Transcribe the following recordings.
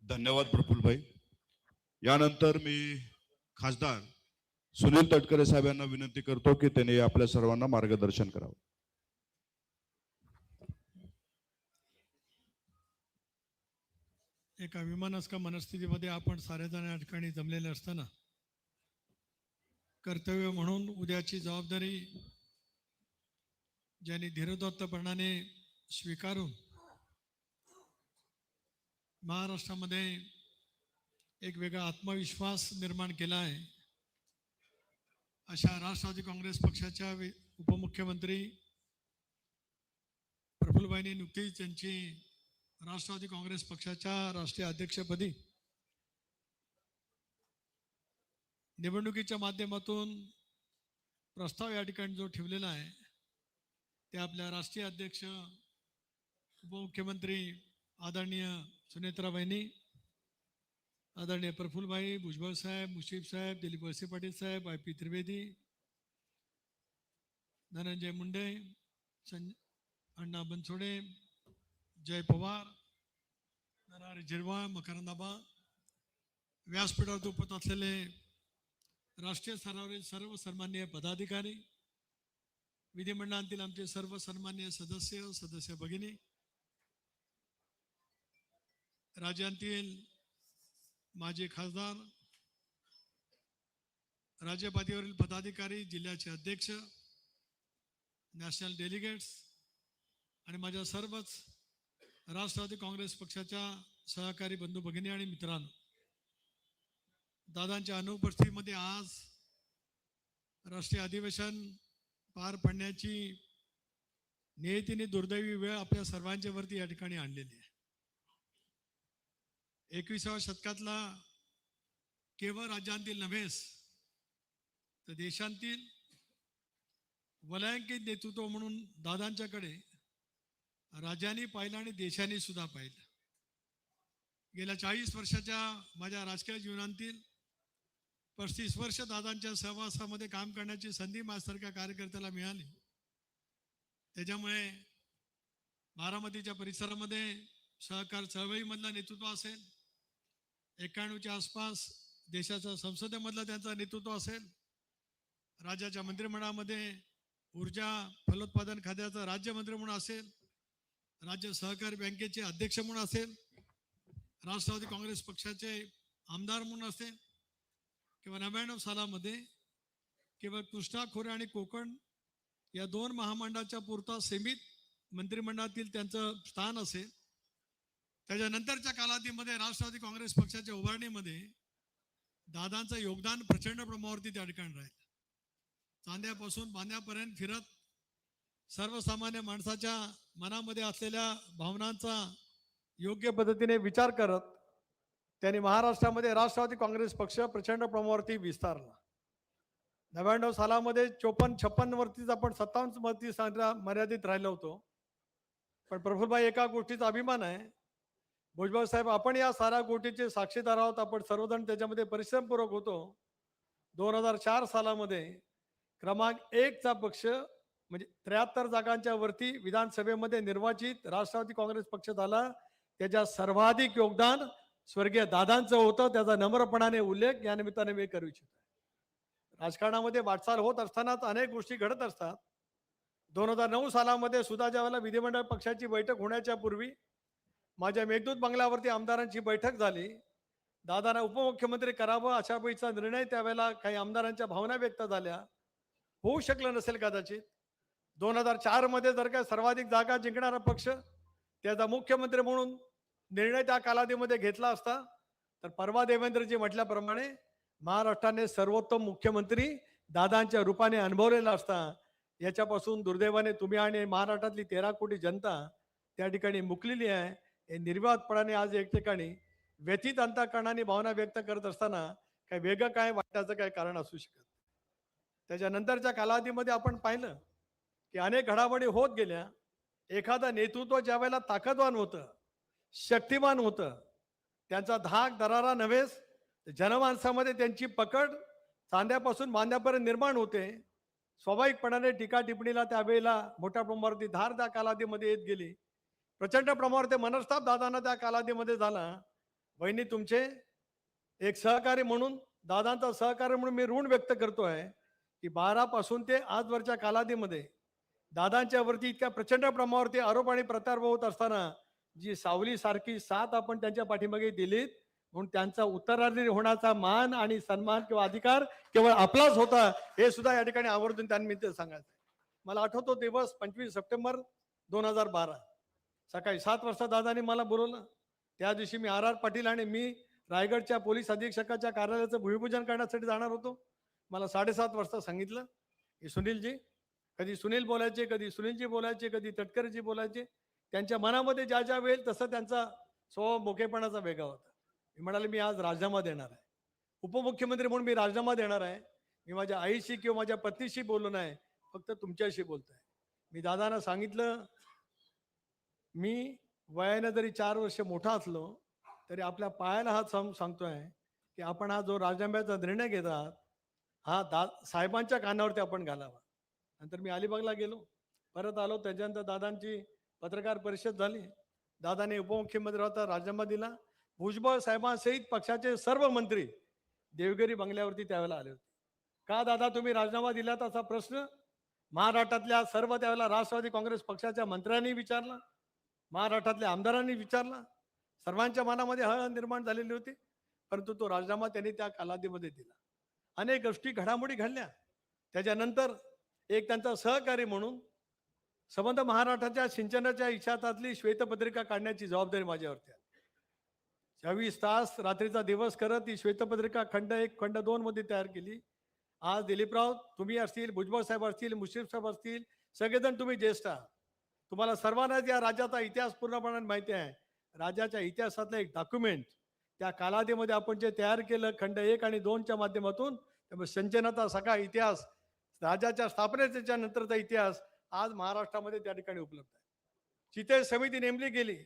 धन्यवाद प्रफुल्लभाई. यानंतर मी खासदार सुनील तटकरे साहेब यांना विनंती करतो की त्यांनी आपल्या सर्वांना मार्गदर्शन करावं. एका विमानास्क मनस्थितीमध्ये आपण सारेजण या ठिकाणी जमलेले असताना कर्तव्य म्हणून उद्याची जबाबदारी ज्यांनी धीरोदात्तपणाने स्वीकारून महाराष्ट्रामध्ये एक वेगळा आत्मविश्वास निर्माण केला आहे अशा राष्ट्रवादी काँग्रेस पक्षाच्या उपमुख्यमंत्री प्रफुल्लभाईंनी नुकतीच त्यांची राष्ट्रवादी काँग्रेस पक्षाच्या राष्ट्रीय अध्यक्षपदी निवडणुकीच्या माध्यमातून प्रस्ताव या ठिकाणी जो ठेवलेला आहे ते आपल्या राष्ट्रीय अध्यक्ष उपमुख्यमंत्री आदरणीय सुनेत्राबाईंनी, आदरणीय प्रफुल्लभाई, भुजबळ साहेब, मुश्रीफ साहेब, दिलीप वळसे पाटील साहेब, IP त्रिवेदी, धनंजय मुंडे, अण्णा बनसोडे, जय पवार, नरहरी झिरवाळ, मकरंद आबा, व्यासपीठावर उपस्थित असलेले राष्ट्रीय स्तरावरील सर्व सन्माननीय पदाधिकारी, विधिमंडळातील आमचे सर्व सन्माननीय सदस्य भगिनी, राज्यांतील माजी खासदार, राज्य पातळीवरील पदाधिकारी, जिल्ह्याचे अध्यक्ष, नॅशनल डेलिगेट्स आणि माझ्या सर्वच राष्ट्रवादी काँग्रेस पक्षाच्या सहकारी बंधू भगिनी आणि मित्रांनो, दादांच्या अनुपस्थितीमध्ये आज राष्ट्रीय अधिवेशन पार पाडण्याची नियतीने दुर्दैवी वेळ आपल्या सर्वांच्या वरती या ठिकाणी आणलेली आहे. 21व्या शतकातला केवळ राज्यांतील नव्हेच तर देशांतील वलयांकित नेतृत्व म्हणून दादांच्याकडे राज्यांनी पाहिलं आणि देशांनी सुद्धा पाहिलं. गेल्या 40 वर्षाच्या माझ्या राजकीय जीवनातील 35 वर्ष दादांच्या सहवासामध्ये काम करण्याची संधी माझ्यासारख्या कार्यकर्त्याला मिळाली. त्याच्यामुळे बारामतीच्या परिसरामध्ये सहकार चळवळीमधलं नेतृत्व असेल, 91च्या आसपास देशाच्या संसदेमधलं त्यांचं नेतृत्व असेल, राज्याच्या मंत्रिमंडळामध्ये ऊर्जा फलोत्पादन खात्याचं राज्यमंत्री म्हणून असेल, राज्य सहकारी बँकेचे अध्यक्ष म्हणून असेल, राष्ट्रवादी काँग्रेस पक्षाचे आमदार म्हणून असेल, किंवा 99 सालामध्ये केवळ कृष्णा खोरे आणि कोकण या 2 महामंडळाच्या पुरता सीमित मंत्रिमंडळातील त्यांचं स्थान असेल. त्याच्यानंतरच्या कालावधीमध्ये राष्ट्रवादी काँग्रेस पक्षाच्या उभारणीमध्ये दादांचं योगदान प्रचंड प्रमाणावरती त्या ठिकाणी राहील. चांद्यापासून बांद्यापर्यंत फिरत सर्वसामान्य माणसाच्या मनामध्ये असलेल्या भावनांचा योग्य पद्धतीने विचार करत त्यांनी महाराष्ट्रामध्ये राष्ट्रवादी काँग्रेस पक्ष प्रचंड प्रमाणावरती विस्तारला. 99 सालामध्ये 54-56 वरतीच आपण 57 वरती मर्यादित राहिलो होतो. पण प्रफुल्लभाई, एका गोष्टीचा अभिमान आहे, भुजबळ साहेब आपण या साऱ्या गोष्टीचे साक्षीदार आहोत. आपण सर्वजण त्याच्यामध्ये परिश्रमपूर्वक होतो. 2004 सालामध्ये क्रमांक 1चा पक्ष म्हणजे 73 जागांच्या वरती विधानसभेमध्ये निर्वाचित राष्ट्रवादी काँग्रेस पक्ष झाला. त्याच्या सर्वाधिक योगदान स्वर्गीय दादांचं होतं. त्याचा नम्रपणाने उल्लेख या निमित्ताने मी करू इच्छितो. राजकारणामध्ये वाटचाल होत असतानाच अनेक गोष्टी घडत असतात. 2009 सालामध्ये सुद्धा ज्यावेळेला विधिमंडळ पक्षाची बैठक होण्याच्या पूर्वी माझ्या मेघदूत बंगल्यावरती आमदारांची बैठक झाली. दादांना उपमुख्यमंत्री करावं अशा पैसा निर्णय त्यावेळेला काही आमदारांच्या भावना व्यक्त झाल्या. होऊ शकलं नसेल कदाचित. 2004 मध्ये जर का सर्वाधिक जागा जिंकणारा पक्ष त्याचा मुख्यमंत्री म्हणून निर्णय त्या कालावधीमध्ये घेतला असता तर परवा देवेंद्रजी म्हटल्याप्रमाणे महाराष्ट्राने सर्वोत्तम मुख्यमंत्री दादांच्या रूपाने अनुभवलेला असता. याच्यापासून दुर्दैवाने तुम्ही आणि महाराष्ट्रातली 13 कोटी जनता त्या ठिकाणी मुकलेली आहे. हे निर्वादपणाने आज एक ठिकाणी व्यथित अंतःकरणाने भावना व्यक्त करत असताना काही वेगळं काय वाटण्याचं काही कारण असू शकत. त्याच्यानंतरच्या कालावधीमध्ये आपण पाहिलं की अनेक घडामोडी होत गेल्या. एखादा नेतृत्व ज्या वेळेला ताकदवान होतं, शक्तिमान होतं, त्यांचा धाक दरारा नव्हेच जनमानसामध्ये त्यांची पकड चांद्यापासून बांद्यापर्यंत निर्माण होते. स्वाभाविकपणाने टीका टिप्पणीला त्यावेळेला मोठ्या प्रमाणावरती धार त्या कालावधीमध्ये येत गेली. प्रचंड प्रमाणावर ते मनस्ताप दादांना त्या कालावधीमध्ये झाला. वहिनी तुमचे एक सहकारी म्हणून, दादांचा सहकारी म्हणून मी ऋण व्यक्त करतो आहे की 12 पासून ते आजवरच्या कालावधीमध्ये दादांच्या वरती इतक्या प्रचंड प्रमाणावरती आरोप आणि प्रत्यारोप होत असताना जी सावली सारखी साथ आपण त्यांच्या पाठीमागे दिलीत, म्हणून त्यांचा उत्तराधिकारी होण्याचा मान आणि सन्मान किंवा अधिकार केवळ आपलाच होता, हे सुद्धा या ठिकाणी आवर्जून त्यांनी ते सांगायचं. मला आठवतो दिवस 25 सप्टेंबर 2012 सकाळी 7 वाजता दादांनी मला बोलवलं. त्या दिवशी मी आर पाटील आणि मी रायगडच्या पोलीस अधीक्षकाच्या कार्यालयाचं भूमिपूजन करण्यासाठी जाणार होतो. मला 7:30 वाजता सांगितलं की सुनीलजी, कधी सुनील बोलायचे, कधी सुनीलजी बोलायचे, कधी तटकरेजी बोलायचे. त्यांच्या मनामध्ये ज्या ज्या वेळ तसं त्यांचा स्वभाव मोकेपणाचा वेगळा होता. मी म्हणाले मी आज राजीनामा देणार आहे, उपमुख्यमंत्री म्हणून मी राजीनामा देणार आहे. मी माझ्या आईशी किंवा माझ्या पत्नीशी बोललो नाही, फक्त तुमच्याशी बोलतोय. मी दादांना सांगितलं, मी वयाने जरी 4 वर्ष मोठा असलो तरी आपल्या पायाला हात सांगतोय की आपण हा जो राजीनाम्याचा निर्णय घेतात हा साहेबांच्या कानावरती आपण घालावा. नंतर मी अलिबागला गेलो, परत आलो. त्याच्यानंतर दादांची पत्रकार परिषद झाली. दादाने उपमुख्यमंत्री होता राजीनामा दिला. भुजबळ साहेबांसहित पक्षाचे सर्व मंत्री देवगिरी बंगल्यावरती त्यावेळेला आले होते. का दादा तुम्ही राजीनामा दिलात असा प्रश्न महाराष्ट्रातल्या सर्व त्यावेळेला राष्ट्रवादी काँग्रेस पक्षाच्या मंत्र्यांनी विचारला, महाराष्ट्रातल्या आमदारांनी विचारला. सर्वांच्या मनामध्ये हळहळ निर्माण झालेली होती. परंतु तो राजीनामा त्यांनी त्या कालावधीमध्ये दिला. अनेक गोष्टी घडामोडी घडल्या. त्याच्यानंतर एक त्यांचा सहकारी म्हणून संबंध महाराष्ट्राच्या सिंचनाच्या इतिहासातली श्वेतपत्रिका काढण्याची जबाबदारी माझ्यावरती आली. 24 तास रात्रीचा दिवस करत ही श्वेतपत्रिका खंड 1 खंड 2 मध्ये तयार केली. आज दिलीपराव तुम्ही असतील, भुजबळ साहेब असतील, मुश्रीफ साहेब असतील, सगळेजण तुम्ही ज्येष्ठ आहात. तुम्हाला सर्वांनाच या राज्याचा इतिहास पूर्णपणे माहिती आहे. राज्याच्या इतिहासातलं एक डॉक्युमेंट त्या कालावधीमध्ये आपण जे तयार केलं खंड 1 आणि 2च्या माध्यमातून, त्यामुळे सिंचनाचा सगळा इतिहास, राज्याच्या स्थापनेच्या नंतरचा इतिहास आज महाराष्ट्रामध्ये त्या ठिकाणी उपलब्ध आहे. जिथे समिती नेमली गेली,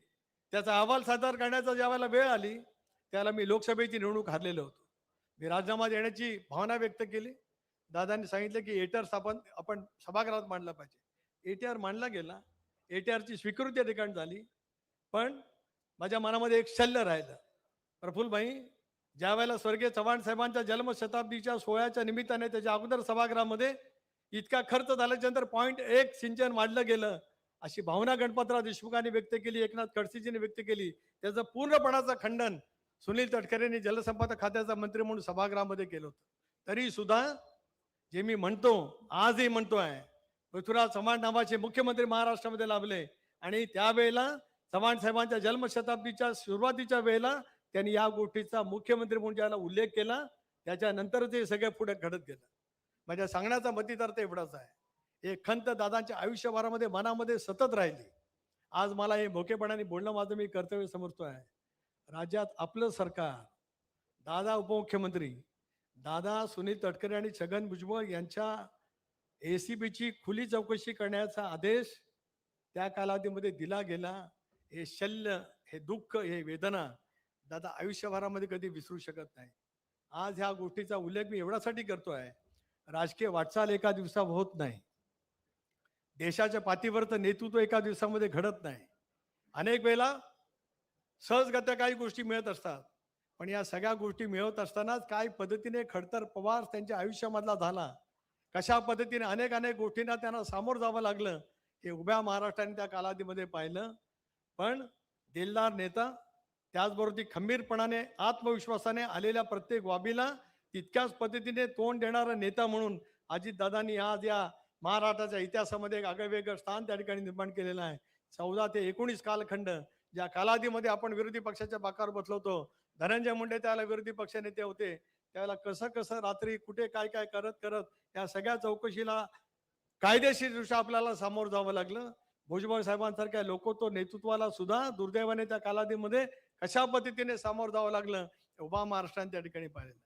त्याचा अहवाल सादर करण्याचा ज्यावेळेला वेळ आली त्याला मी लोकसभेची निवडणूक हारलेलो होतो. मी राजीनामा देण्याची भावना व्यक्त केली. दादांनी सांगितलं की एटीआर आपण सभागृहात मांडला पाहिजे. एटीआर मांडला गेला, एटीआरची स्वीकृती त्या ठिकाणी झाली. पण माझ्या मनामध्ये एक शल्य राहिलं. प्रफुल्लभाई, ज्या वेळेला स्वर्गीय चव्हाण साहेबांच्या जन्मशताब्दीच्या सोहळ्याच्या निमित्ताने त्याच्या अगोदर सभागृहामध्ये इतका खर्च झाल्याच्या नंतर 1 सिंचन मांडलं गेलं अशी भावना गणपतराव देशमुखांनी व्यक्त केली, एकनाथ खडसेजींनी व्यक्त केली. त्याचं पूर्णपणाचं खंडन सुनील तटकरेंनी जलसंपदा खात्याचा मंत्री म्हणून सभागृहामध्ये केलं होतं. तरी सुद्धा जे मी म्हणतो, आजही म्हणतोय, पृथ्वीराज चव्हाण नावाचे मुख्यमंत्री महाराष्ट्रामध्ये लाभले आणि त्यावेळेला चव्हाण साहेबांच्या जन्मशताब्दीच्या सुरुवातीच्या वेळेला त्यांनी या गोष्टीचा मुख्यमंत्री म्हणून ज्याला उल्लेख केला, त्याच्यानंतर ते सगळं पुढे घडत गेलं. माझ्या सांगण्याचा मतितार्थ एवढाच आहे. एक खंत दादांच्या आयुष्यभरामध्ये मनामध्ये सतत राहिली. आज मला हे भोकेपणाने बोलणं माझं मी कर्तव्य समजतोय. राज्यात आपलं सरकार, दादा उपमुख्यमंत्री, दादा सुनील तटकरे आणि छगन भुजबळ यांच्या ACBची खुली चौकशी करण्याचा आदेश त्या कालावधीमध्ये दिला गेला. हे शल्य, हे दुःख, हे वेदना दादा आयुष्यभरामध्ये कधी विसरू शकत नाही. आज ह्या गोष्टीचा उल्लेख मी एवढ्यासाठी करतोय, राजकीय वाटचाल एका दिवसात होत नाही. देशाच्या पातळीवरचं नेतृत्व एका दिवसामध्ये घडत नाही. अनेक वेळेला सहजगत्या काही गोष्टी मिळत असतात, पण या सगळ्या गोष्टी मिळवत असतानाच काय पद्धतीने खडतर प्रवास त्यांच्या आयुष्यामधला झाला, कशा पद्धतीने अनेक गोष्टींना त्यांना सामोरं जावं लागलं, हे उभ्या महाराष्ट्राने त्या कालावधीमध्ये पाहिलं. पण दिलदार नेता, त्याचबरोबर ती खंबीरपणाने आत्मविश्वासाने आलेल्या प्रत्येक बाबीला तितक्याच पद्धतीने तोंड देणारा नेता म्हणून अजितदादांनी आज या महाराष्ट्राच्या इतिहासामध्ये एक आगळेवेगळं स्थान त्या ठिकाणी निर्माण केलेलं आहे. 14 ते 19 कालखंड, ज्या कालावधीमध्ये आपण विरोधी पक्षाच्या बाकावर बसलो होतो, धनंजय मुंडे त्याला विरोधी पक्ष नेते होते, त्यावेळेला कसं रात्री कुठे काय करत या सगळ्या चौकशीला कायदेशीरदृष्ट्या आपल्याला सामोरं जावं लागलं. भुजबळ साहेबांसारख्या लोकत्व नेतृत्वाला सुद्धा दुर्दैवाने त्या कालावधीमध्ये कशा पद्धतीने सामोरं जावं लागलं, उभा महाराष्ट्राने त्या ठिकाणी पाहिलेलं.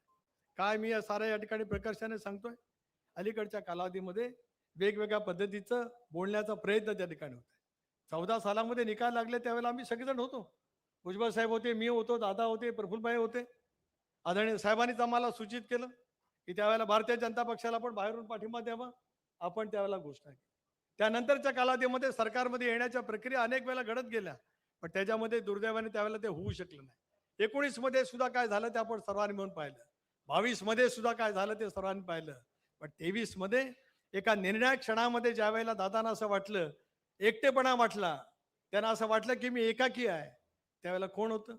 काय मी या साऱ्या या ठिकाणी प्रकर्षाने सांगतोय, अलीकडच्या कालावधीमध्ये वेगवेगळ्या पद्धतीचं बोलण्याचा प्रयत्न त्या ठिकाणी होता. 14 सालामध्ये निकाल लागले त्यावेळेला आम्ही सगळेजण होतो. भुजबळ साहेब होते, मी होतो, दादा होते, प्रफुल्लभाई होते. आदरणीय साहेबांनीच आम्हाला सूचित केलं की त्यावेळेला भारतीय जनता पक्षाला पण बाहेरून पाठिंबा द्यावा. आपण त्यावेळेला घोषणा केली. त्यानंतरच्या कालावधीमध्ये सरकारमध्ये येण्याच्या प्रक्रिया अनेक वेळेला घडत गेल्या, पण त्याच्यामध्ये दुर्दैवाने त्यावेळेला ते होऊ शकलं नाही. 19 मध्ये सुद्धा काय झालं ते आपण सर्वांनी मिळून पाहिलं. 22 मध्ये सुद्धा काय झालं ते सर्वांनी पाहिलं. पण 23 मध्ये एका निर्णायक क्षणामध्ये ज्या वेळेला दादांना असं वाटलं, एकटेपणा वाटला, त्यांना असं वाटलं की मी एकाकी आहे, त्यावेळेला कोण होतं?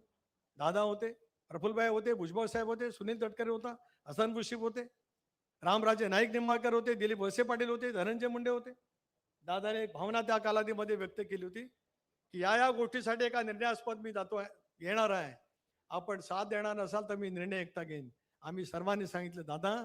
दादा होते, प्रफुल्लभाई होते, भुजबळ साहेब होते, सुनील तटकरे होता, हसन मुश्रीफ होते, रामराजे नाईक निंबाळकर होते, दिलीप वळसे पाटील होते, धनंजय मुंडे होते. दादाने एक भावना त्या कालावधीमध्ये व्यक्त केली होती की या गोष्टीसाठी एका निर्णयास्पद मी जातो येणार आहे, आपण साथ देणार नसाल तर मी निर्णय एकटा घेईन. आम्ही सर्वांनी सांगितलं, दादा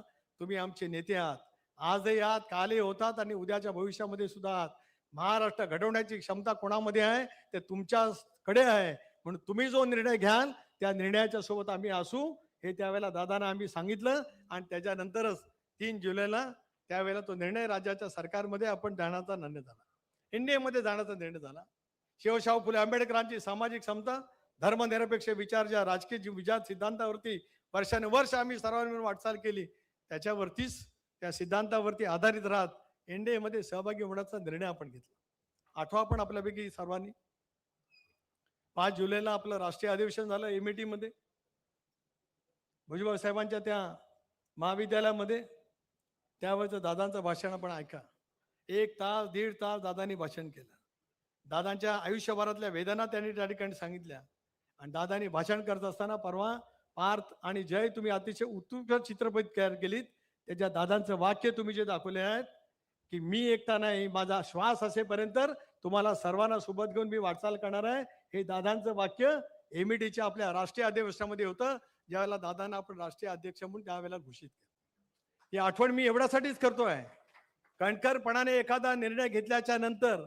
तुम्ही आमचे नेते आहात, आजही आहात, कालही होतात आणि उद्याच्या भविष्यामध्ये सुद्धा आहात. महाराष्ट्र घडवण्याची क्षमता कोणामध्ये आहे ते तुमच्याकडे आहे, म्हणून तुम्ही जो निर्णय घ्याल त्या निर्णयाच्या सोबत आम्ही असू, हे त्यावेळेला दादांना आम्ही सांगितलं. आणि त्याच्यानंतरच 3 जुलैला त्यावेळेला तो निर्णय राज्याच्या सरकारमध्ये आपण जाण्याचा निर्णय झाला, इंडियामध्ये जाण्याचा निर्णय झाला. शिवशाहू फुले आंबेडकरांची सामाजिक समता, धर्मनिरपेक्ष विचार, ज्या राजकीय विचार सिद्धांतावरती वर्षानुवर्ष आम्ही सर्वांनी मिळून वाटचाल केली, त्याच्यावरतीच त्या सिद्धांतावरती आधारित राहत एनडीएमध्ये सहभागी होण्याचा निर्णय आपण घेतला. आठवा पण आपल्यापैकी सर्वांनी 5 जुलैला आपलं राष्ट्रीय अधिवेशन झालं एमईटी मध्ये, भुजबळ साहेबांच्या त्या महाविद्यालयामध्ये. त्यावेळेचं दादांचं भाषण आपण ऐका. 1 तास 1.5 तास दादांनी भाषण केलं. दादांच्या आयुष्यभरातल्या वेदना त्यांनी त्या ठिकाणी सांगितल्या. आणि दादांनी भाषण करत असताना परवा पार्थ आणि जय तुम्ही अतिशय उत्कृष्ट चित्रपट तयार केलीत. त्याच्या दादांचं वाक्य तुम्ही जे दाखवले आहेत की मी एकटा नाही, माझा श्वास असेपर्यंत तुम्हाला सर्वांना सोबत घेऊन मी वाटचाल करणार आहे, हे दादांचं वाक्य एमईटीच्या आपल्या राष्ट्रीय अधिवेशनामध्ये होतं, ज्यावेळेला दादांना आपण राष्ट्रीय अध्यक्ष म्हणून त्यावेळेला घोषित केलं. ही आठवण मी एवढ्यासाठीच करतोय, कणखरपणाने एखादा निर्णय घेतल्याच्या नंतर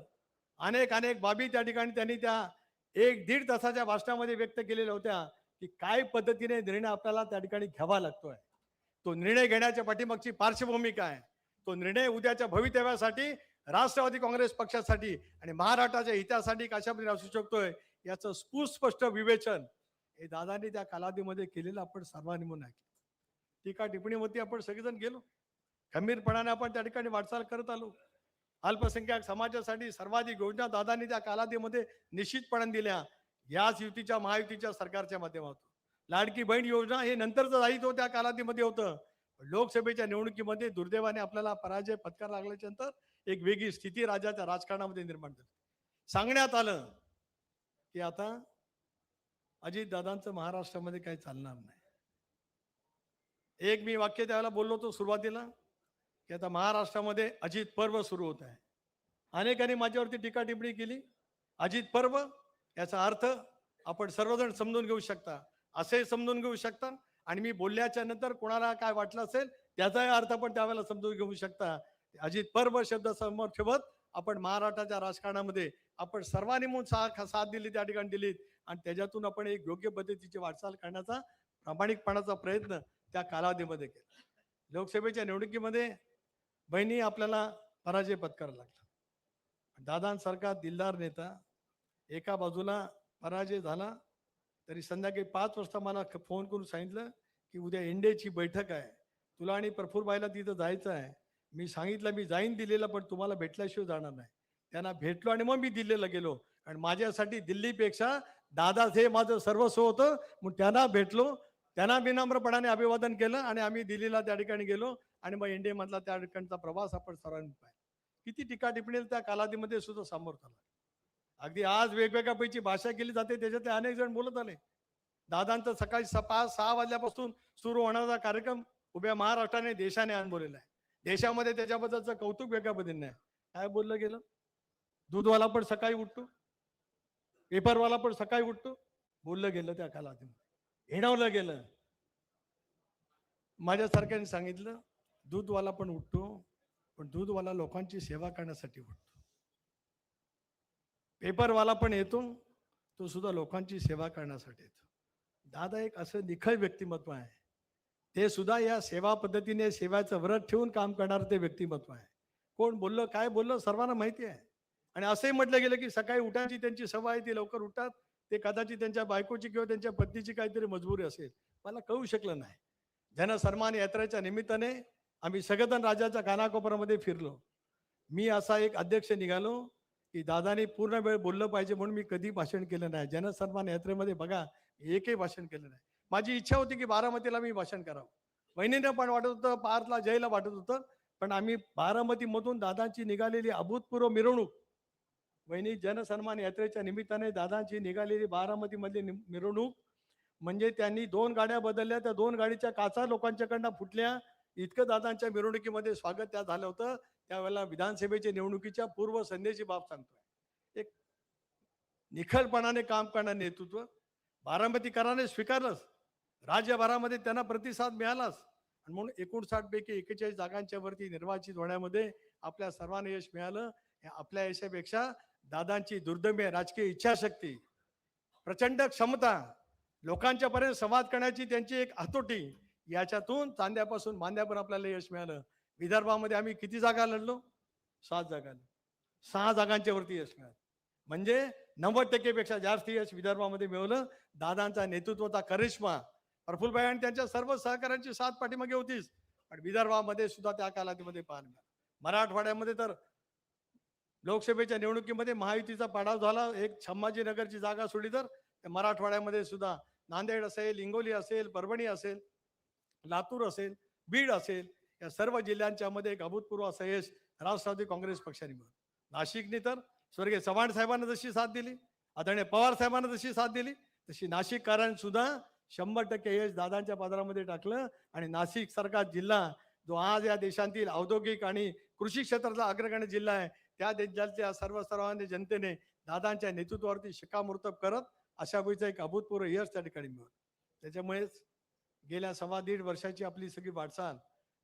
अनेक बाबी त्या ठिकाणी त्यांनी त्या 1-1.5 तासाच्या भाषणामध्ये व्यक्त केलेल्या होत्या की काय पद्धतीने निर्णय आपल्याला त्या ठिकाणी घ्यावा लागतोय, तो निर्णय घेण्याच्या पाठीमागची पार्श्वभूमी काय, तो निर्णय उद्याच्या भवितव्यासाठी, राष्ट्रवादी काँग्रेस पक्षासाठी आणि महाराष्ट्राच्या हितासाठी कशा पद्धतीने असू शकतोय, याचं सुस्पष्ट विवेचन हे दादांनी त्या कालावधीमध्ये केलेलं आपण सर्वांनी म्हणून ऐकलं. टीका टिप्पणीवरती आपण सगळेजण गेलो, खंबीरपणाने आपण त्या ठिकाणी वाटचाल करत आलो. अल्पसंख्याक समाजासाठी सर्वाधिक योजना दादांनी त्या कालावधीमध्ये निश्चितपणे दिल्या, याच युतीच्या महायुतीच्या सरकारच्या माध्यमातून. लाडकी बहीण योजना हे नंतरचं दायित्व त्या कालावधीमध्ये होतं. लोकसभेच्या निवडणुकीमध्ये दुर्दैवाने आपल्याला पराजय पत्करावा लागल्याच्या नंतर एक वेगळी स्थिती राज्याच्या राजकारणामध्ये निर्माण झाली. सांगण्यात आलं की आता अजितदादांचं महाराष्ट्रामध्ये काही चालणार नाही. एक मी वाक्य त्यावेळेला बोललो होतो सुरुवातीला की आता महाराष्ट्रामध्ये अजित पर्व सुरू होत आहे. अनेकांनी माझ्यावरती टीका टिप्पणी केली. अजित पर्व याचा अर्थ आपण सर्वजण समजून घेऊ शकता, असे समजून घेऊ शकता, आणि मी बोलल्याच्या नंतर कोणाला काय वाटलं असेल त्याचाही अर्थ पण त्यावेळेला समजून घेऊ शकता. अजित पर्व शब्द समोर ठेवत आपण महाराष्ट्राच्या राजकारणामध्ये आपण सर्वांनी म्हणून साथ दिली, त्या ठिकाणी दिलीत, आणि त्याच्यातून आपण एक योग्य पद्धतीची वाटचाल करण्याचा प्रामाणिकपणाचा प्रयत्न त्या कालावधीमध्ये केला. लोकसभेच्या निवडणुकीमध्ये बहिणी आपल्याला पराजय पत्करावा लागला. दादांसारखा दिलदार नेता एका बाजूला पराजय झाला, तरी संध्याकाळी 5 वाजता मला फोन करून सांगितलं की उद्या एनडीएची बैठक आहे, तुला आणि प्रफुल्लभाईला तिथं जायचं आहे. मी सांगितलं मी जाईन दिल्लीला, पण तुम्हाला भेटल्याशिवाय जाणार नाही. त्यांना भेटलो आणि मग मी दिल्लीला गेलो, कारण माझ्यासाठी दिल्लीपेक्षा दादाच हे माझं सर्वस्व होतं. मग त्यांना भेटलो, त्यांना विनम्रपणाने अभिवादन केलं आणि आम्ही दिल्लीला त्या ठिकाणी गेलो आणि मग एनडीए मधला त्या ठिकाणचा प्रवास आपण सर्वांनी पाहिला. किती टीका टिप्पणी त्या कालावधीमध्ये सुद्धा सामोरं आला. अगदी आज वेगवेगळ्या पैकी भाषा केली जाते, त्याच्यात अनेक जण बोलत आले. दादांचं सकाळी 5-6 वाजल्यापासून सुरू होणारा कार्यक्रम उभ्या महाराष्ट्राने देशाने अनुभवलेला आहे. देशामध्ये त्याच्याबद्दलचं कौतुक वेगळ्या पद्धतीने आहे. काय बोललं गेलं, दूधवाला पण सकाळी उठतो, पेपरवाला पण सकाळी उठतो, बोललं गेलं त्या कालावधीमध्ये, हिणवलं गेलं. माझ्यासारख्याने सांगितलं दूधवाला पण उठतो, पण दूधवाला लोकांची सेवा करण्यासाठी उठतो. पेपरवाला पण येतो, तो सुद्धा लोकांची सेवा करण्यासाठी येतो. दादा एक असं निखळ व्यक्तिमत्व आहे, ते सुद्धा या सेवा पद्धतीने सेवाचं व्रत ठेवून काम करणारं ते व्यक्तिमत्व आहे. कोण बोललं काय बोललं सर्वांना माहिती आहे. आणि असंही म्हटलं गेलं की सकाळी उठायची त्यांची सवय आहे, ती लवकर उठतात, ते कदाचित त्यांच्या बायकोची किंवा त्यांच्या पत्नीची काहीतरी मजबुरी असेल, मला कळू शकलं नाही. जनसन्मान यात्रेच्या निमित्ताने आम्ही सगळेजण राज्याच्या कानाकोपऱ्यामध्ये फिरलो. मी असा एक अध्यक्ष निघालो की दादाने पूर्ण वेळ बोललं पाहिजे म्हणून मी कधी भाषण केलं नाही. जनसन्मान यात्रेमध्ये बघा एकही भाषण केलं नाही. माझी इच्छा होती की बारामतीला मी भाषण करावं. वहिनींना पण वाटत होतं, पार्थला जयला वाटत होतं, पण आम्ही बारामतीमधून दादांची निघालेली अभूतपूर्व मिरवणूक, वहिनी जनसन्मान यात्रेच्या निमित्ताने दादांची निघालेली बारामतीमधली मिरवणूक, म्हणजे त्यांनी 2 गाड्या बदलल्या, त्या 2 गाडीच्या काचा लोकांच्याकडनं फुटल्या. इतकं दादांच्या मिरवणुकीमध्ये स्वागत त्या झालं होतं. त्यावेळेला विधानसभेच्या निवडणुकीच्या पूर्व संध्येची बाब सांगतोय. एक निखळपणाने काम करणारे नेतृत्व बारामतीकरांनी स्वीकारलंच. राज्यभरामध्ये त्यांना प्रतिसाद मिळालाच, आणि म्हणून 59 पैकी 41 जागांच्या वरती निर्वाचित होण्यामध्ये आपल्या सर्वांना यश मिळालं. आपल्या यशापेक्षा दादांची दुर्दम्य राजकीय इच्छाशक्ती, प्रचंड क्षमता, लोकांच्या पर्यंत संवाद करण्याची त्यांची एक हातोटी, याच्यातून चांद्यापासून मांद्यापर्यंत आपल्याला यश मिळालं. विदर्भामध्ये आम्ही किती जागा लढलो? 7 जागा, 6 जागांच्या वरती यश मिळालं. म्हणजे 90% पेक्षा जास्त यश विदर्भामध्ये मिळवलं. दादांचा नेतृत्वाचा करिश्मा, प्रफुल्लभाई आणि त्यांच्या सर्व सहकाऱ्यांची साथ पाठीमागे होतीच, पण विदर्भामध्ये सुद्धा त्या कालावधीमध्ये पाहायला मिळालं. मराठवाड्यामध्ये तर लोकसभेच्या निवडणुकीमध्ये महायुतीचा पाडाव झाला. एक संभाजीनगरची जागा सोडली तर मराठवाड्यामध्ये सुद्धा नांदेड असेल, हिंगोली असेल, परभणी असेल, लातूर असेल, बीड असेल, या सर्व जिल्ह्यांच्या मध्ये एक अभूतपूर्व असं यश राष्ट्रवादी काँग्रेस पक्षाने मिळवलं. नाशिकने तर स्वर्गीय चव्हाण साहेबांना जशी साथ दिली, आदरणीय पवार साहेबांना जशी साथ दिली, तशी नाशिककरांनी सुद्धा 100% यश दादांच्या पदरामध्ये टाकलं. आणि नाशिक सारखा जिल्हा, जो आज या देशातील औद्योगिक आणि कृषी क्षेत्राचा अग्रगण्य जिल्हा आहे, त्या जिल्ह्यातल्या सर्वसामान्य जनतेने दादांच्या नेतृत्वावरती शिक्कामोर्तब करत अशा वेळीचं एक अभूतपूर्व यश त्या ठिकाणी मिळवलं. त्याच्यामुळेच गेल्या 1.25 वर्षाची आपली सगळी वाटचाल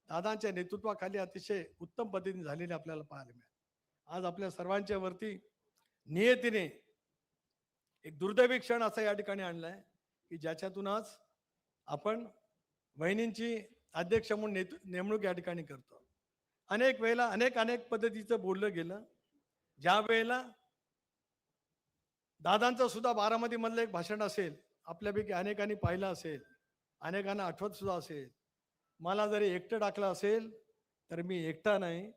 दादांच्या नेतृत्वाखाली अतिशय उत्तम पद्धतीने झालेली आपल्याला पाहायला मिळाली. आज आपल्या सर्वांच्या वरती नियतीने एक दुर्दैवी क्षण असा या ठिकाणी आणलाय की ज्याच्यातून आज आपण वहिनींची अध्यक्ष म्हणून नेमणूक या ठिकाणी करतो. अनेक वेळेला अनेक पद्धतीचं बोललं गेलं. ज्या वेळेला दादांचं सुद्धा बारामती मधलं एक भाषण असेल, आपल्यापैकी अनेकांनी पाहिलं असेल, अनेकांना आठवत सुद्धा असेल. मला जरी एकटं टाकलं असेल तर मी एकटा नाही,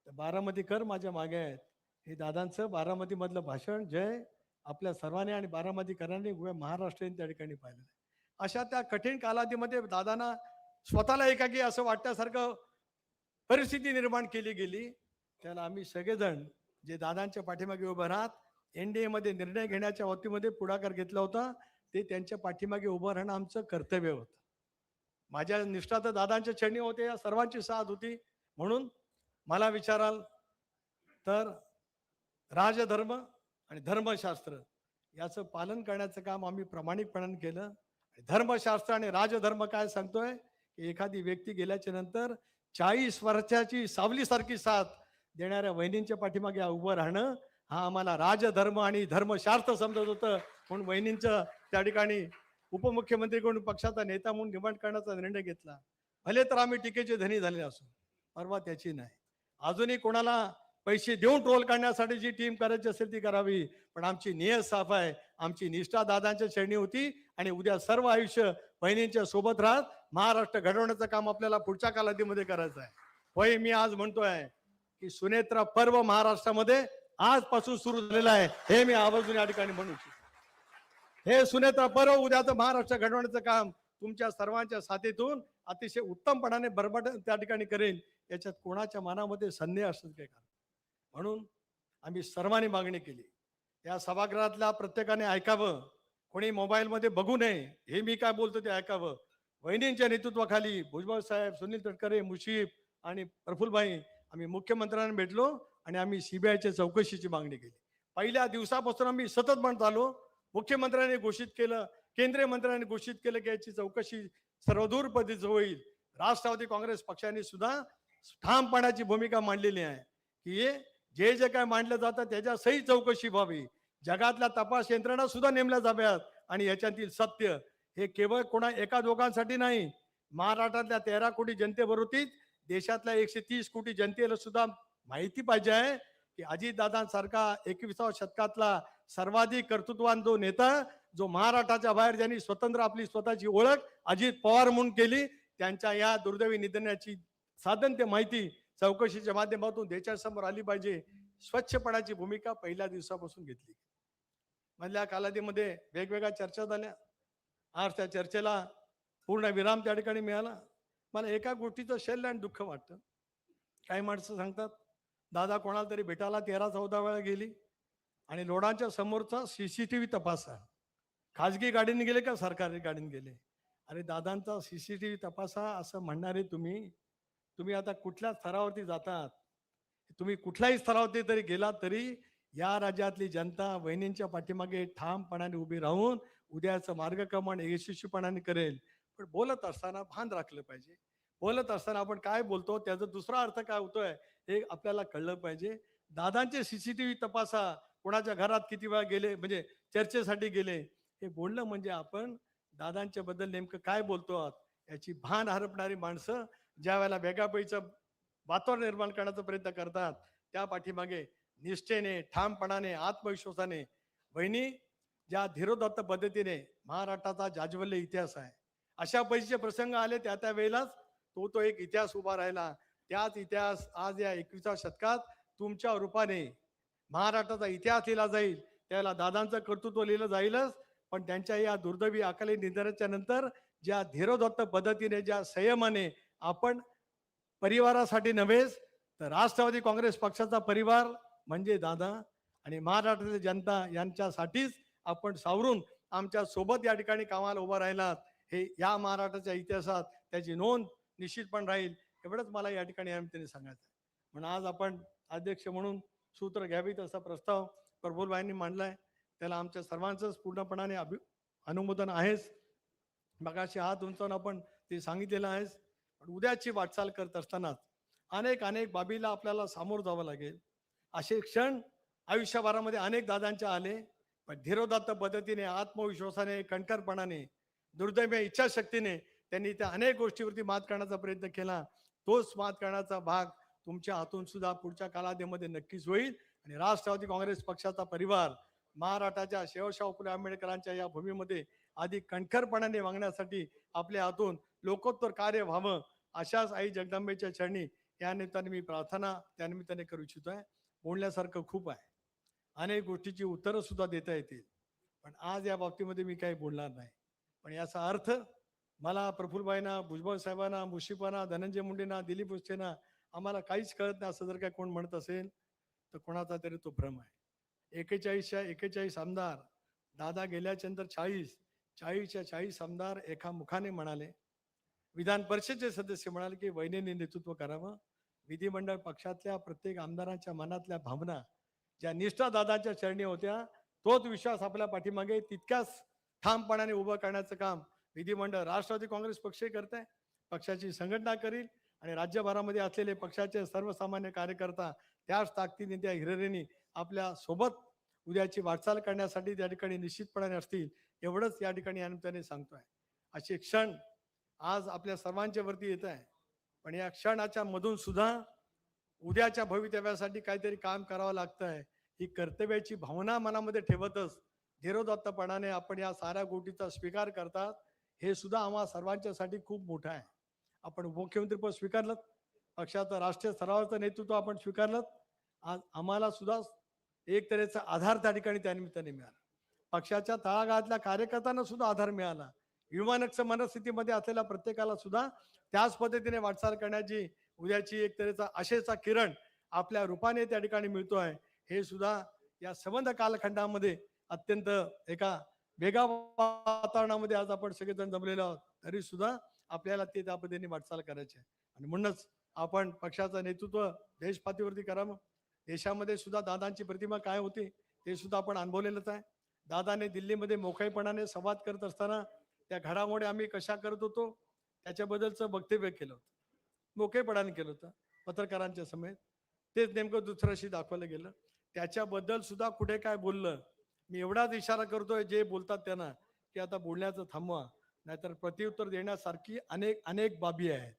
तर बारामतीकर माझ्या मागे आहेत. हे दादांचं बारामती मधलं भाषण जय आपल्या सर्वांनी आणि बारामतीकरांनी महाराष्ट्राने त्या ठिकाणी पाहिलं. अशा त्या कठीण कालावधीमध्ये दादांना स्वतःला एकाकी असं वाटण्यासारखं परिस्थिती निर्माण केली गेली. त्याला आम्ही सगळेजण जे दादांच्या पाठीमागे उभं राहत NDA मध्ये निर्णय घेण्याच्या बाबतीमध्ये पुढाकार घेतला होता, ते त्यांच्या पाठीमागे उभं राहणं आमचं कर्तव्य होतं. माझ्या निष्ठा तर दादांच्या चरणी होते, या सर्वांची साथ होती. म्हणून मला विचाराल तर राजधर्म आणि धर्मशास्त्र याचं पालन करण्याचं काम आम्ही प्रामाणिकपणाने केलं. धर्मशास्त्र आणि राजधर्म काय सांगतोय की एखादी व्यक्ती गेल्याच्या नंतर 40 वर्षाची सावलीसारखी साथ देणाऱ्या वहिनींच्या पाठीमागे उभं राहणं हा आम्हाला राजधर्म आणि धर्मशास्त्र समजत होतं. म्हणून वहिनींचं त्या ठिकाणी उपमुख्यमंत्रीकडून पक्षाचा नेता म्हणून निवड करण्याचा निर्णय घेतला. भले तर आम्ही टीकेचे धनी झाले असू, परवा त्याची नाही. अजूनही कोणाला पैसे देऊन ट्रोल करण्यासाठी जी टीम करायची असेल ती करावी, पण आमची नियत साफ आहे. आमची निष्ठा दादांच्या चरणी होती आणि उद्या सर्व आयुष्य बहिणींच्या सोबत राहत महाराष्ट्र घडवण्याचं काम आपल्याला पुढच्या कालावधीमध्ये करायचं आहे. होय, मी आज म्हणतोय की सुनेत्रा पर्व महाराष्ट्रामध्ये आजपासून सुरू झालेलं आहे, हे मी आवर्जून या ठिकाणी म्हणू इच्छितो. हे सुनेत्रा पर्व उद्याचं महाराष्ट्र घडवण्याचं काम तुमच्या सर्वांच्या साथीतून अतिशय उत्तमपणाने बरबट त्या ठिकाणी करेल, याच्यात कोणाच्या मनामध्ये संदेह असत काय का. म्हणून आम्ही सर्वांनी मागणी केली, या सभागृहातल्या प्रत्येकाने ऐकावं, कोणी मोबाईलमध्ये बघू नये. हे मी काय बोलतो ते ऐकावं. वहिनींच्या नेतृत्वाखाली भुजबळ साहेब, सुनील तटकरे, मुशीफ आणि प्रफुल्लभाई आम्ही मुख्यमंत्र्यांना भेटलो आणि आम्ही CBIच्या चौकशीची मागणी केली. पहिल्या दिवसापासून आम्ही सतत म्हणत आलो. मुख्यमंत्र्यांनी घोषित केलं, केंद्रीय मंत्र्यांनी घोषित केलं की याची चौकशी सर्वदूर पद्धतीची होईल. राष्ट्रवादी काँग्रेस पक्षाने सुद्धा ठामपणाची भूमिका मांडलेली आहे की जे जे काय मांडलं जातं त्याच्या सही चौकशी व्हावी. जगातल्या तपास यंत्रणा सुद्धा नेमल्या जाव्यात आणि याच्यातील सत्य हे केवळ कोणा एका दोघांसाठी नाही, महाराष्ट्रातल्या 13 कोटी जनतेबरोबरच देशातल्या 130 कोटी जनतेला सुद्धा माहिती पाहिजे आहे की अजितदादांसारखा 21व्या शतकातला सर्वाधिक कर्तृत्ववान जो नेता, जो महाराष्ट्राच्या बाहेर ज्यांनी स्वतंत्र आपली स्वतःची ओळख अजित पवार म्हणून केली, त्यांच्या या दुर्दैवी निधनाची साधन माहिती चौकशीच्या माध्यमातून देशासमोर आली पाहिजे. स्वच्छपणाची भूमिका पहिल्या दिवसापासून घेतली. मधल्या कालावधीमध्ये वेगवेगळ्या चर्चा झाल्या. आज त्या चर्चेला पूर्ण विराम त्या ठिकाणी मिळाला. मला एका गोष्टीचं शैल्य आणि दुःख वाटतं. काही माणसं सांगतात दादा कोणाला तरी भेटायला 13-14 वेळा गेली आणि लोणांच्या समोरचा CCTV तपासा. खाजगी गाडीने गेले का सरकारी गाडीने गेले? अरे दादांचा CCTV तपासा असं म्हणणारे तुम्ही आता कुठल्या स्तरावरती जातात? तुम्ही कुठल्याही स्तरावरती तरी गेलात तरी या राज्यातली जनता वहिनींच्या पाठीमागे ठामपणाने उभी राहून उद्याचं मार्गक्रमण यशस्वीपणाने करेल. पण बोलत असताना भान राखलं पाहिजे. बोलत असताना आपण काय बोलतो त्याचा दुसरा अर्थ काय होतोय हे आपल्याला कळलं पाहिजे. दादांचे CCTV तपासा, कोणाच्या घरात किती वेळा गेले म्हणजे चर्चेसाठी गेले, हे बोलणं म्हणजे आपण दादांच्या बद्दल नेमकं काय बोलतो आहात याची भान हरपणारी माणसं ज्या वेळेला वेगळापैचं वातावरण निर्माण करण्याचा प्रयत्न करतात त्या पाठीमागे निष्ठेने, ठामपणाने, आत्मविश्वासाने वहिनी ज्या धीरोदात्त पद्धतीने महाराष्ट्राचा जाज्वल्य इतिहास आहे, अशा पैसे प्रसंग आले त्या वेळेलाच तो एक इतिहास उभा राहिला. त्याच इतिहास आज या 21व्या शतकात तुमच्या रूपाने महाराष्ट्राचा इतिहास लिहिला जाईल. त्याला दादांचं कर्तृत्व लिहिलं जाईलच, पण त्यांच्या या दुर्दैवी अकाली निधनाच्या नंतर ज्या धीरोदात्त पद्धतीने, ज्या संयमाने आपण परिवारासाठी नव्हेच तर राष्ट्रवादी काँग्रेस पक्षाचा परिवार म्हणजे दादा आणि महाराष्ट्रातील जनता यांच्यासाठीच आपण सावरून आमच्या सोबत या ठिकाणी कामाला उभा राहिलात, हे या महाराष्ट्राच्या इतिहासात त्याची नोंद निश्चितपणे राहील. एवढंच मला या ठिकाणी या निमित्ताने सांगायचं आहे. म्हणून आज आपण अध्यक्ष म्हणून सूत्र घ्यावीत असा प्रस्ताव प्रफुल्लभाईंनी मांडलाय. त्याला आमच्या सर्वांचंच पूर्णपणाने अनुमोदन आहेच. मगाशी हात उंचावून आपण ते सांगितलेलं आहेच. पण उद्याची वाटचाल करत असताना अनेक बाबीला आपल्याला सामोर जावं लागेल. असे क्षण आयुष्यभरामध्ये अनेक दादांच्या आले, पण धीरोदात्त पद्धतीने, आत्मविश्वासाने, कणखरपणाने, दुर्दैवी इच्छाशक्तीने त्यांनी त्या अनेक गोष्टीवरती मात करण्याचा प्रयत्न केला. तोच मात करण्याचा भाग तुमच्या हातून सुद्धा पुढच्या कालावधीमध्ये नक्कीच होईल. आणि राष्ट्रवादी काँग्रेस पक्षाचा परिवार महाराष्ट्राच्या शेवशाहू फुले आंबेडकरांच्या या भूमीमध्ये अधिक कणखरपणाने वागण्यासाठी आपल्या हातून लोकोत्तर कार्य व्हावं, अशाच आई जगदंबेच्या चरणी या निमित्ताने मी प्रार्थना त्या निमित्ताने करू इच्छितोय. बोलण्यासारखं खूप आहे, अनेक गोष्टीची उत्तरं सुद्धा देता येतील, पण आज या बाबतीमध्ये मी काही बोलणार नाही. पण याचा अर्थ मला प्रफुल्लभाईंना, भुजबळ साहेबांना, मुश्रीफांना, धनंजय मुंडेंना, दिलीप वळसेंना आम्हाला काहीच कळत नाही असं जर काय कोण म्हणत असेल तर कोणाचा तरी तो भ्रम आहे. 41 आमदार, दादा गेल्याच्या नंतर 40च्या 40 आमदार एका मुखाने म्हणाले. विधान परिषदेचे सदस्य म्हणाले की वहिनींनी नेतृत्व करावं. विधिमंडळ पक्षातल्या प्रत्येक आमदारांच्या मनातल्या भावना ज्या निष्ठा दादाच्या चरणी होत्या, तोच विश्वास आपल्या पाठीमागे तितक्याच ठामपणाने उभं करण्याचं काम विधिमंडळ राष्ट्रवादी काँग्रेस पक्षही करत आहे. पक्षाची संघटना करील आणि राज्यभरामध्ये असलेले पक्षाचे सर्वसामान्य कार्यकर्ता त्याच ताकदीने, त्या हिरिरीने आपल्या सोबत उद्याची वाटचाल करण्यासाठी त्या ठिकाणी निश्चितपणाने असतील. एवढंच या ठिकाणी या निमित्ताने सांगतोय. असे क्षण आज आपल्या सर्वांच्या वरती येत आहे, पण या क्षणाच्या मधून सुद्धा उद्याच्या भवितव्यासाठी काहीतरी काम करावं लागतंय. ही कर्तव्याची भावना मनामध्ये ठेवतच धीरोदात्तपणाने आपण या साऱ्या गोष्टीचा स्वीकार करतात, हे सुद्धा आम्हा सर्वांच्यासाठी खूप मोठं आहे. आपण मुख्यमंत्रीपद स्वीकारलं, पक्षाचं राष्ट्रीय स्तरावरचं नेतृत्व आपण स्वीकारलं. आज आम्हाला सुद्धा एक तऱ्हेचा आधार त्या ठिकाणी त्यानिमित्ताने मिळाला. पक्षाच्या तळागाळातल्या कार्यकर्त्यांना सुद्धा आधार मिळाला. विमानक्ष मनस्थितीमध्ये असलेल्या प्रत्येकाला सुद्धा त्याच पद्धतीने वाटचाल करण्याची उद्याची एक तऱ्हेचा आशेचा किरण आपल्या रूपाने त्या ठिकाणी मिळतोय. हे सुद्धा या संबंध कालखंडामध्ये अत्यंत एका वेगळ्या वातावरणामध्ये आज आपण सगळेजण जमलेलो आहोत, तरी सुद्धा आपल्याला ते त्या पद्धतीने वाटचाल करायची आहे. आणि म्हणूनच आपण पक्षाचं नेतृत्व देशपातळीवरती करावं. देशामध्ये सुद्धा दादांची प्रतिमा काय होती ते सुद्धा आपण अनुभवलेलंच आहे. दादाने दिल्लीमध्ये मोकळेपणाने संवाद करत असताना त्या घडामोडी आम्ही कशा करत होतो त्याच्याबद्दलचं वक्तव्य केलं होतं, मोकळेपणाने केलं होतं पत्रकारांच्या समेत. तेच नेमकं दुसऱ्याशी दाखवलं गेलं. त्याच्याबद्दल सुद्धा कुठे काय बोललं, मी एवढाच इशारा करतोय जे बोलतात त्यांना की आता बोलण्याचं थांबवा, नाहीतर प्रत्युत्तर देण्यासारखी अनेक बाबी आहेत,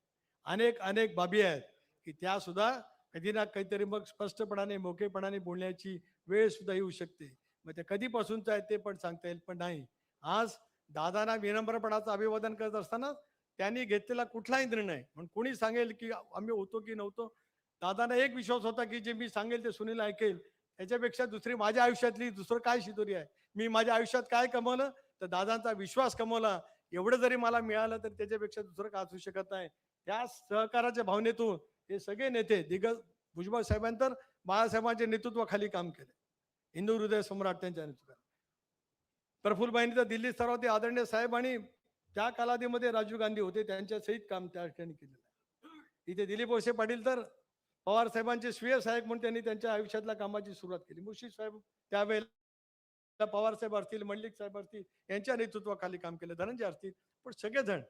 अनेक बाबी आहेत की त्या सुद्धा कधी ना काहीतरी मग स्पष्टपणाने मोकळेपणाने बोलण्याची वेळ सुद्धा येऊ शकते. मग ते कधीपासूनच आहे ते पण सांगता येईल, पण नाही. आज दादांना विनम्रपणाचं अभिवादन करत असताना त्यांनी घेतलेला कुठलाही निर्णय, म्हणून कोणी सांगेल की आम्ही होतो की नव्हतो, दादांना एक विश्वास होता की जे मी सांगेल ते सुनील ऐकेल. याच्यापेक्षा दुसरी माझ्या आयुष्यातली दुसरं काय शिदोरी आहे. मी माझ्या आयुष्यात काय कमवलं तर दादांचा विश्वास कमवला, एवढं जरी मला मिळालं तर त्याच्यापेक्षा दुसरं का असू शकत नाही. त्या सहकाराच्या भावनेतून हे सगळे नेते दिग्गज भुजबळ साहेबांतर बाळासाहेबांच्या नेतृत्वाखाली काम केले. हिंदू हृदय सम्राट त्यांच्या नेतृत्वात. प्रफुल्लबाईंनी तर दिल्ली स्तरावरती आदरणीय साहेब आणि त्या कालावधीमध्ये राजीव गांधी होते, त्यांच्या सहित काम त्या ठिकाणी केलेलं आहे. इथे दिलीप वळसे पाटील तर पवार साहेबांचे स्वीय सहाय्यक म्हणून त्यांनी त्यांच्या आयुष्यातल्या कामाची सुरुवात केली. मुश्रीफ साहेब त्यावेळेला पवार साहेब असतील, मंडलिक साहेब असतील, यांच्या नेतृत्वाखाली काम केलं, धनंजय असतील. पण सगळेजण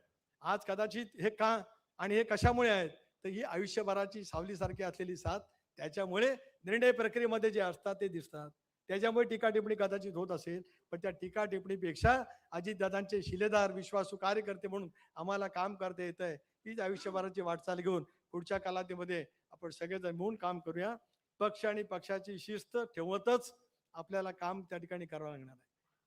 आज कदाचित हे का आणि हे कशामुळे आहेत, तर ही आयुष्यभराची सावलीसारखी असलेली साथ, त्याच्यामुळे निर्णय प्रक्रियेमध्ये जे असतात ते दिसतात. त्याच्यामुळे टीका टिप्पणी कदाचित होत असेल, पण त्या टीका टिप्पणीपेक्षा अजितदादांचे शिलेदार विश्वासू कार्यकर्ते म्हणून आम्हाला काम करता येत आहे. हीच आयुष्यभराची वाटचाल घेऊन पुढच्या कालावधीमध्ये आपण सगळेजण मिळून काम करूया. पक्ष आणि पक्षाची शिस्त ठेवतच आपल्याला काम त्या ठिकाणी करावं लागणार आहे.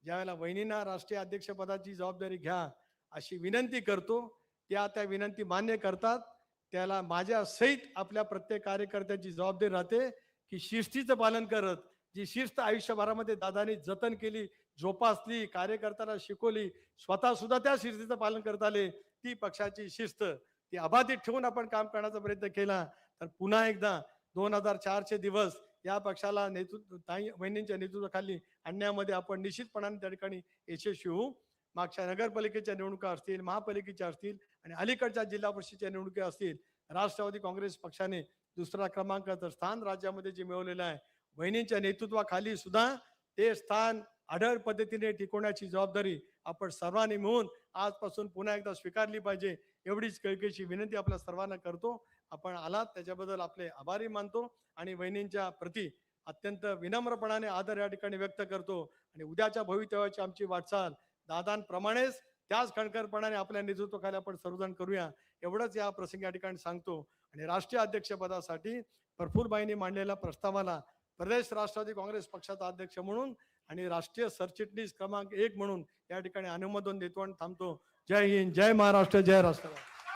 ज्यावेळेला वहिनींना राष्ट्रीय अध्यक्षपदाची जबाबदारी घ्या अशी विनंती करतो, त्या विनंती मान्य करतात. त्याला माझ्या सहित आपल्या प्रत्येक कार्यकर्त्याची जबाबदारी राहते की शिस्तीचं पालन करत, जी शिस्त आयुष्यभरामध्ये दादानी जतन केली, जोपासली, कार्यकर्त्याला शिकवली, स्वतः सुद्धा त्या शिस्तीचं पालन करत आले, ती पक्षाची शिस्त ती अबाधित ठेवून आपण काम करण्याचा प्रयत्न केला तर पुन्हा एकदा 2004चे दिवस या पक्षाला ताई बहिणींच्या नेतृत्वाखाली आणण्यामध्ये आपण निश्चितपणाने त्या ठिकाणी यशस्वी होऊ. मागच्या नगरपालिकेच्या निवडणुका असतील, महापालिकेच्या असतील आणि अलीकडच्या जिल्हा परिषदेच्या निवडणुका असतील, राष्ट्रवादी काँग्रेस पक्षाने दुसरा क्रमांकाचं स्थान राज्यामध्ये जे मिळवलेलं आहे, बहिणींच्या नेतृत्वाखाली सुद्धा ते स्थान आढळ पद्धतीने टिकवण्याची जबाबदारी आपण सर्वांनी मिळून आजपासून पुन्हा एकदा स्वीकारली पाहिजे. एवढीच कळकळीची विनंती आपल्या सर्वांना करतो. आपण आलात त्याच्याबद्दल आपले आभारी मानतो आणि बहिणींच्या प्रती अत्यंत विनम्रपणाने आदर या ठिकाणी व्यक्त करतो. आणि उद्याच्या भवितव्याची आमची वाटचाल दादांप्रमाणेच त्याच खणखरपणाने आपल्या नेतृत्वाखाली आपण सर्वजण करूया, एवढंच या प्रसंगी या ठिकाणी सांगतो. आणि राष्ट्रीय अध्यक्षपदासाठी प्रफुल्लबाईंनी मांडलेल्या प्रस्तावाला प्रदेश राष्ट्रवादी काँग्रेस पक्षाचा अध्यक्ष म्हणून आणि राष्ट्रीय सरचिटणीस क्रमांक 1 म्हणून या ठिकाणी अनुमोदन देतो आणि थांबतो. जय हिंद, जय महाराष्ट्र, जय राष्ट्र.